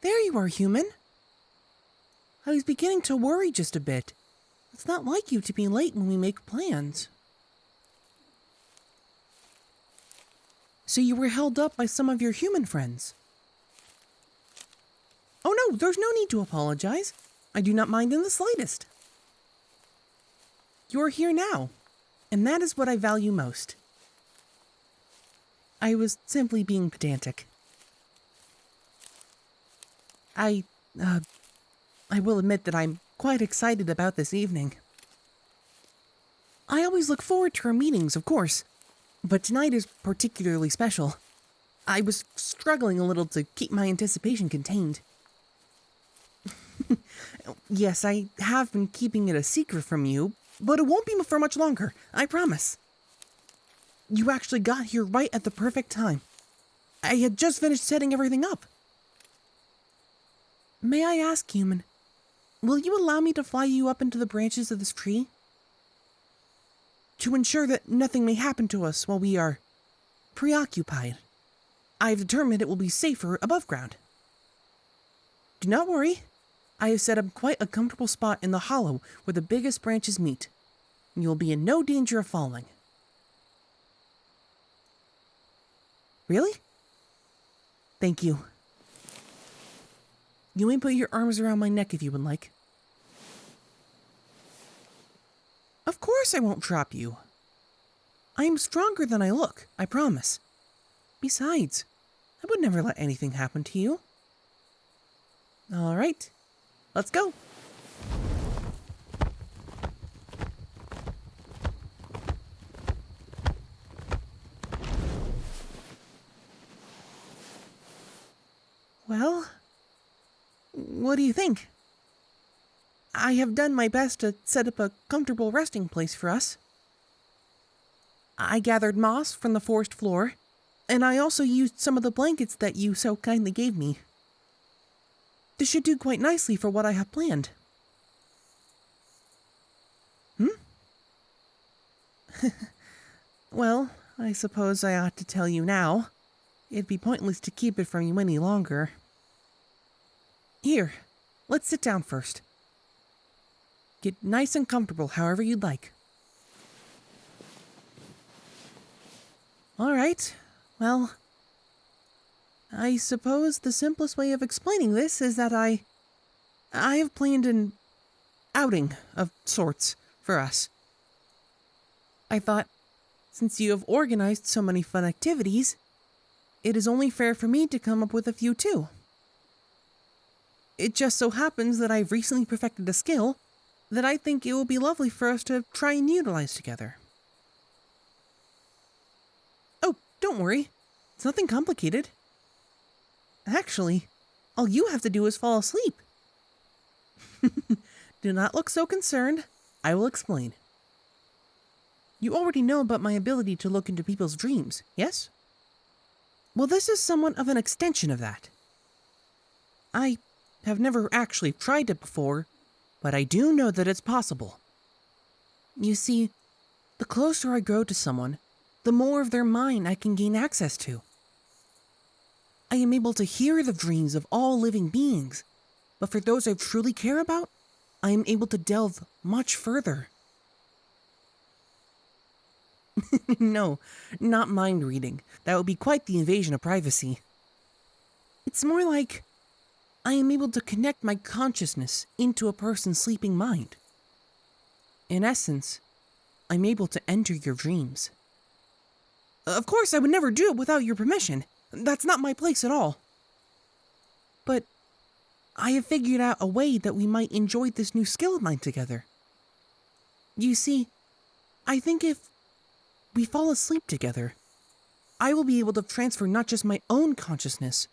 There you are, human. I was beginning to worry just a bit. It's not like you to be late when we make plans. So you were held up by some of your human friends? Oh no, there's no need to apologize. I do not mind in the slightest. You are here now, and that is what I value most. I was simply being pedantic. I will admit that I'm quite excited about this evening. I always look forward to our meetings, of course, but tonight is particularly special. I was struggling a little to keep my anticipation contained. Yes, I have been keeping it a secret from you, but it won't be for much longer, I promise. You actually got here right at the perfect time. I had just finished setting everything up. May I ask, human, will you allow me to fly you up into the branches of this tree? To ensure that nothing may happen to us while we are preoccupied. I have determined it will be safer above ground. Do not worry. I have set up quite a comfortable spot in the hollow where the biggest branches meet. You will be in no danger of falling. Really? Thank you. You may put your arms around my neck if you would like. Of course I won't drop you. I am stronger than I look, I promise. Besides, I would never let anything happen to you. All right, let's go. Well, what do you think? I have done my best to set up a comfortable resting place for us. I gathered moss from the forest floor, and I also used some of the blankets that you so kindly gave me. This should do quite nicely for what I have planned. Well, I suppose I ought to tell you now. It'd be pointless to keep it from you any longer. Here, let's sit down first. Get nice and comfortable however you'd like. All right, well, I suppose the simplest way of explaining this is that I have planned an outing of sorts for us. I thought, since you have organized so many fun activities, it is only fair for me to come up with a few too. It just so happens that I've recently perfected a skill that I think it will be lovely for us to try and utilize together. Oh, don't worry. It's nothing complicated. Actually, all you have to do is fall asleep. Do not look so concerned. I will explain. You already know about my ability to look into people's dreams, yes? Well, this is somewhat of an extension of that. I have never actually tried it before, but I do know that it's possible. You see, the closer I grow to someone, the more of their mind I can gain access to. I am able to hear the dreams of all living beings, but for those I truly care about, I am able to delve much further. No, not mind reading. That would be quite the invasion of privacy. It's more like I am able to connect my consciousness into a person's sleeping mind. In essence, I'm able to enter your dreams. Of course, I would never do it without your permission. That's not my place at all. But I have figured out a way that we might enjoy this new skill of mine together. You see, I think if we fall asleep together, I will be able to transfer not just my own consciousness,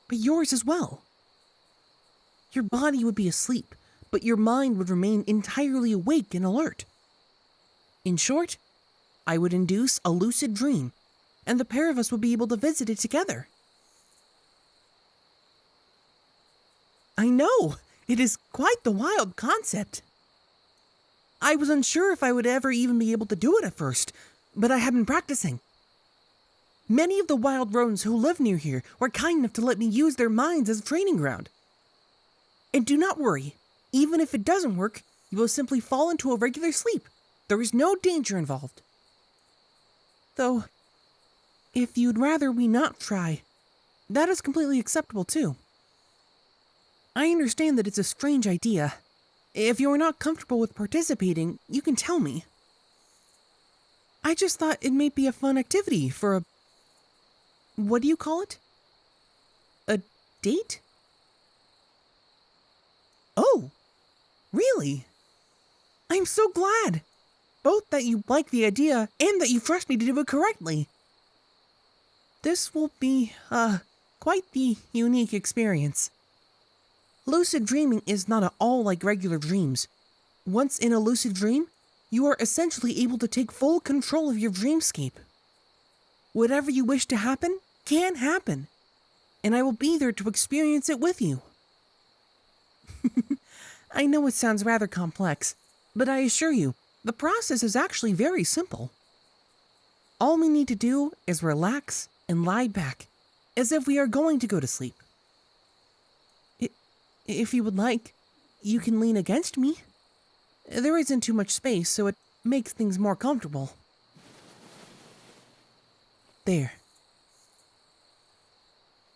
but yours as well. Your body would be asleep, but your mind would remain entirely awake and alert. In short, I would induce a lucid dream, and the pair of us would be able to visit it together. I know! It is quite the wild concept. I was unsure if I would ever even be able to do it at first, but I have been practicing. Many of the wild rodents who live near here were kind enough to let me use their mines as a training ground. And do not worry, even if it doesn't work, you will simply fall into a regular sleep. There is no danger involved. Though, if you'd rather we not try, that is completely acceptable too. I understand that it's a strange idea. If you are not comfortable with participating, you can tell me. I just thought it may be a fun activity for a... What do you call it? A date? Oh, really? I'm so glad! Both that you like the idea and that you trust me to do it correctly. This will be, quite the unique experience. Lucid dreaming is not at all like regular dreams. Once in a lucid dream, you are essentially able to take full control of your dreamscape. Whatever you wish to happen, can happen. And I will be there to experience it with you. I know it sounds rather complex, but I assure you, the process is actually very simple. All we need to do is relax and lie back, as if we are going to go to sleep. If you would like, you can lean against me. There isn't too much space, so it makes things more comfortable. There.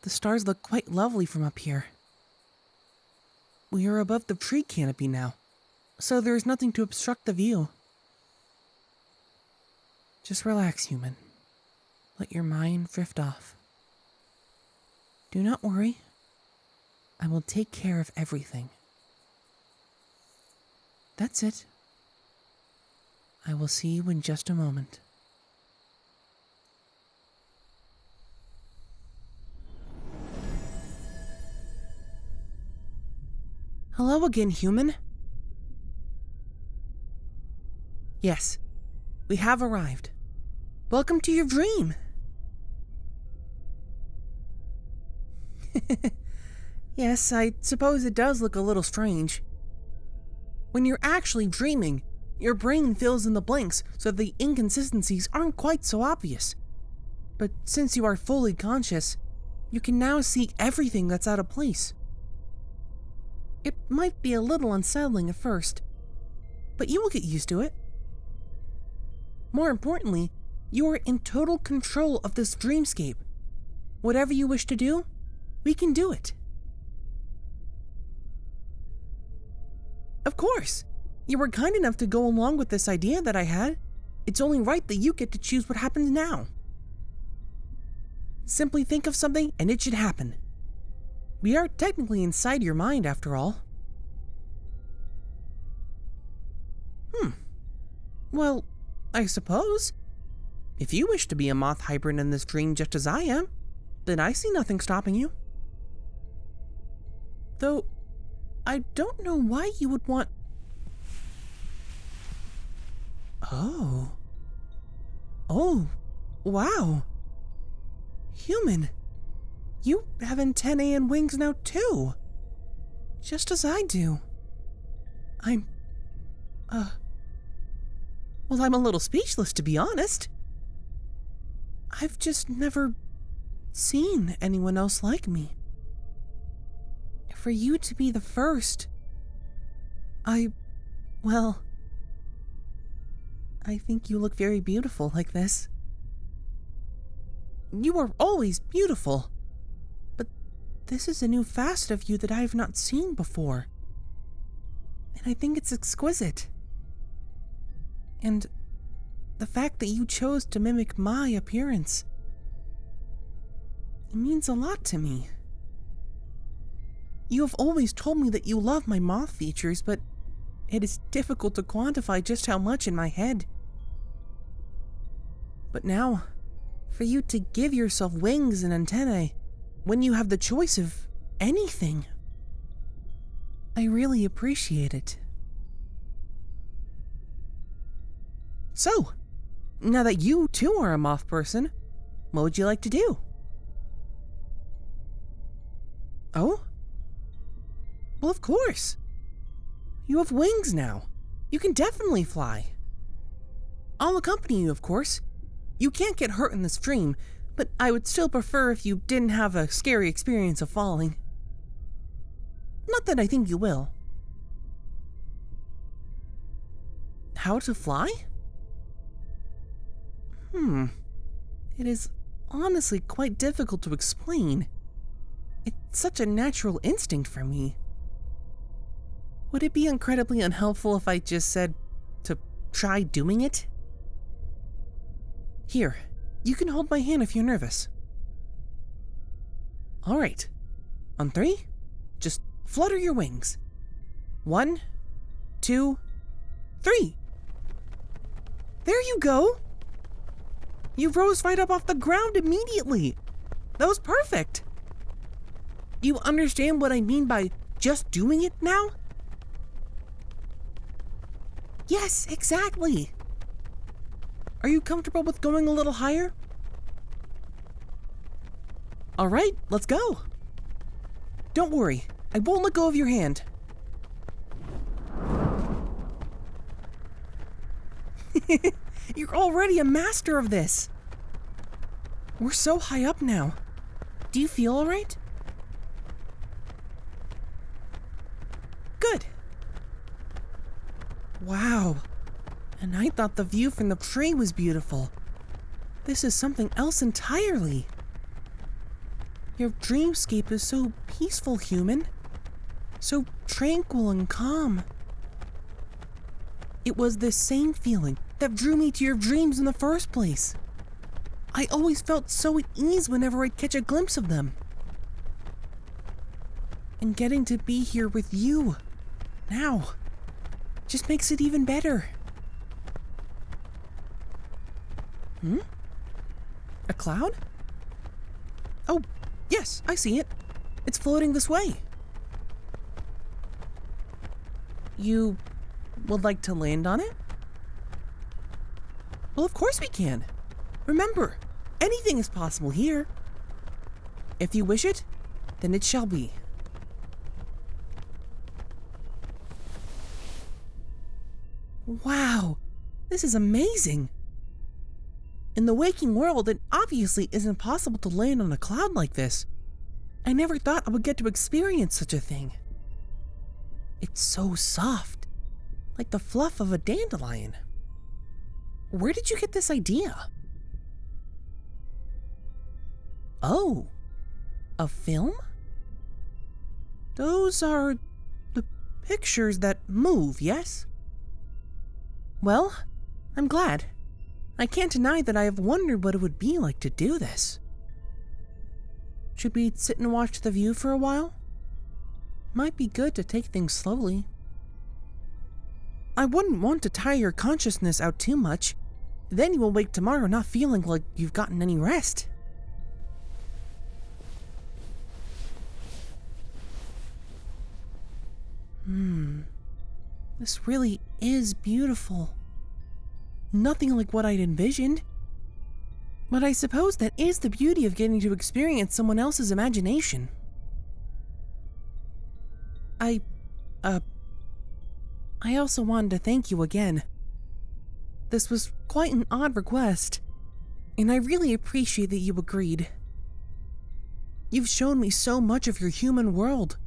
The stars look quite lovely from up here. We are above the tree canopy now, so there is nothing to obstruct the view. Just relax, human. Let your mind drift off. Do not worry. I will take care of everything. That's it. I will see you in just a moment. Hello again, human. Yes, we have arrived. Welcome to your dream. Yes, I suppose it does look a little strange. When you're actually dreaming, your brain fills in the blanks so the inconsistencies aren't quite so obvious. But since you are fully conscious, you can now see everything that's out of place. It might be a little unsettling at first, but you will get used to it. More importantly, you are in total control of this dreamscape. Whatever you wish to do, we can do it. Of course! You were kind enough to go along with this idea that I had. It's only right that you get to choose what happens now. Simply think of something and it should happen. We are technically inside your mind after all. Well, I suppose. If you wish to be a moth hybrid in this dream just as I am, then I see nothing stopping you. Though, I don't know why you would want... Oh, wow. Human, you have antennae and wings now too. Just as I do. Well, I'm a little speechless, to be honest. I've just never seen anyone else like me. For you to be the first, I think you look very beautiful like this. You are always beautiful, but this is a new facet of you that I have not seen before. And I think it's exquisite. And the fact that you chose to mimic my appearance, it means a lot to me. You have always told me that you love my moth features, but it is difficult to quantify just how much in my head. But now, for you to give yourself wings and antennae when you have the choice of anything, I really appreciate it. So, now that you too are a moth person, what would you like to do? Oh? Well, of course. You have wings now. You can definitely fly. I'll accompany you, of course. You can't get hurt in this dream, but I would still prefer if you didn't have a scary experience of falling. Not that I think you will. How to fly? It is honestly quite difficult to explain. It's such a natural instinct for me. Would it be incredibly unhelpful if I just said to try doing it? Here, you can hold my hand if you're nervous. Alright, on 3, just flutter your wings. 1, 2, 3. There you go! You rose right up off the ground immediately. That was perfect. Do you understand what I mean by just doing it now? Yes, exactly. Are you comfortable with going a little higher? All right, let's go. Don't worry, I won't let go of your hand. You're already a master of this. We're so high up now. Do you feel all right? Good. Wow. And I thought the view from the tree was beautiful. This is something else entirely. Your dreamscape is so peaceful, human. So tranquil and calm. It was this same feeling that drew me to your dreams in the first place. I always felt so at ease whenever I'd catch a glimpse of them. And getting to be here with you, now, just makes it even better. A cloud? Oh, yes, I see it. It's floating this way. You would like to land on it? Well, of course we can. Remember, anything is possible here. If you wish it, then it shall be. Wow, this is amazing. In the waking world, it obviously isn't possible to land on a cloud like this. I never thought I would get to experience such a thing. It's so soft, like the fluff of a dandelion. Where did you get this idea? Oh, a film? Those are the pictures that move, yes? Well, I'm glad. I can't deny that I have wondered what it would be like to do this. Should we sit and watch the view for a while? Might be good to take things slowly. I wouldn't want to tire your consciousness out too much. Then you will wake tomorrow not feeling like you've gotten any rest. This really is beautiful. Nothing like what I'd envisioned. But I suppose that is the beauty of getting to experience someone else's imagination. I also wanted to thank you again. This was quite an odd request, and I really appreciate that you agreed. You've shown me so much of your human world.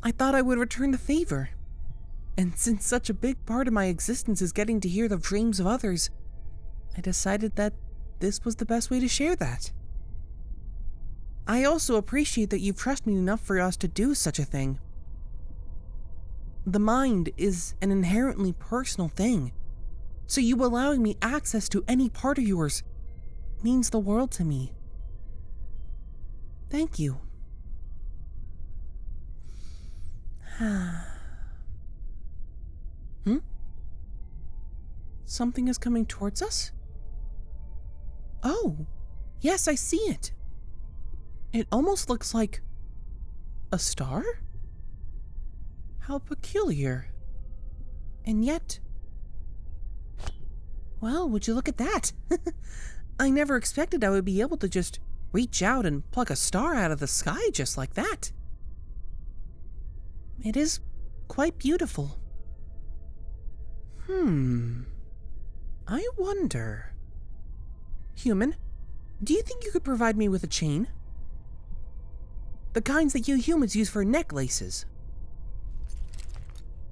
I thought I would return the favor. And since such a big part of my existence is getting to hear the dreams of others, I decided that this was the best way to share that. I also appreciate that you trust me enough for us to do such a thing. The mind is an inherently personal thing, so you allowing me access to any part of yours means the world to me. Thank you. Something is coming towards us? Oh, yes, I see it. It almost looks like a star? How peculiar. And yet... Well, would you look at that? I never expected I would be able to just reach out and pluck a star out of the sky just like that. It is quite beautiful. I wonder... Human, Do you think you could provide me with a chain? The kinds that you humans use for necklaces.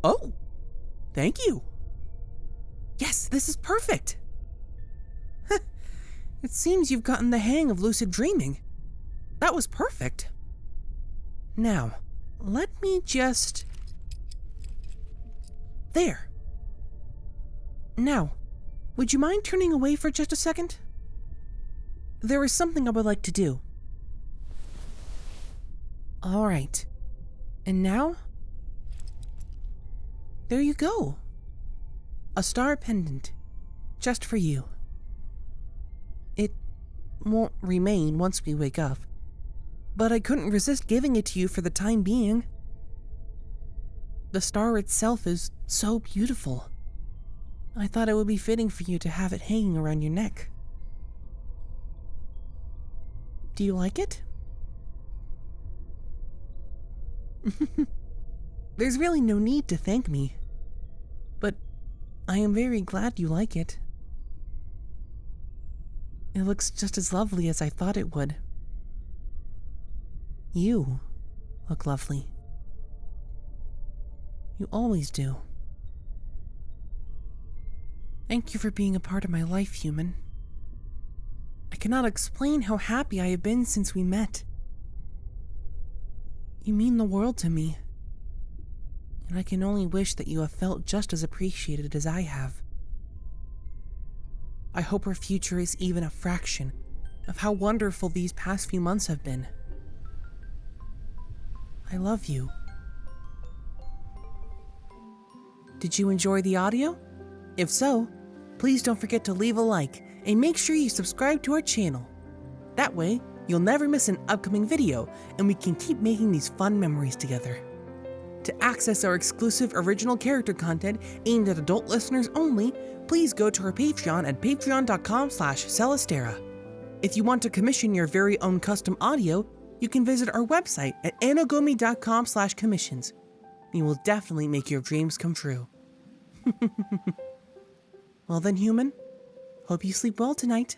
Oh, thank you. Yes, this is perfect. It seems you've gotten the hang of lucid dreaming. That was perfect. Now, let me just... There. Now, would you mind turning away for just a second? There is something I would like to do. All right. And now? There you go. A star pendant. Just for you. It won't remain once we wake up, but I couldn't resist giving it to you for the time being. The star itself is so beautiful. I thought it would be fitting for you to have it hanging around your neck. Do you like it? There's really no need to thank me, but I am very glad you like it. It looks just as lovely as I thought it would. You look lovely. You always do. Thank you for being a part of my life, human. I cannot explain how happy I have been since we met. You mean the world to me, and I can only wish that you have felt just as appreciated as I have. I hope our future is even a fraction of how wonderful these past few months have been. I love you. Did you enjoy the audio? If so, please don't forget to leave a like and make sure you subscribe to our channel. That way, you'll never miss an upcoming video and we can keep making these fun memories together. To access our exclusive original character content aimed at adult listeners only, please go to our Patreon at patreon.com/Celesterra. If you want to commission your very own custom audio, you can visit our website at anagomi.com/commissions. We will definitely make your dreams come true. Well then, human, hope you sleep well tonight.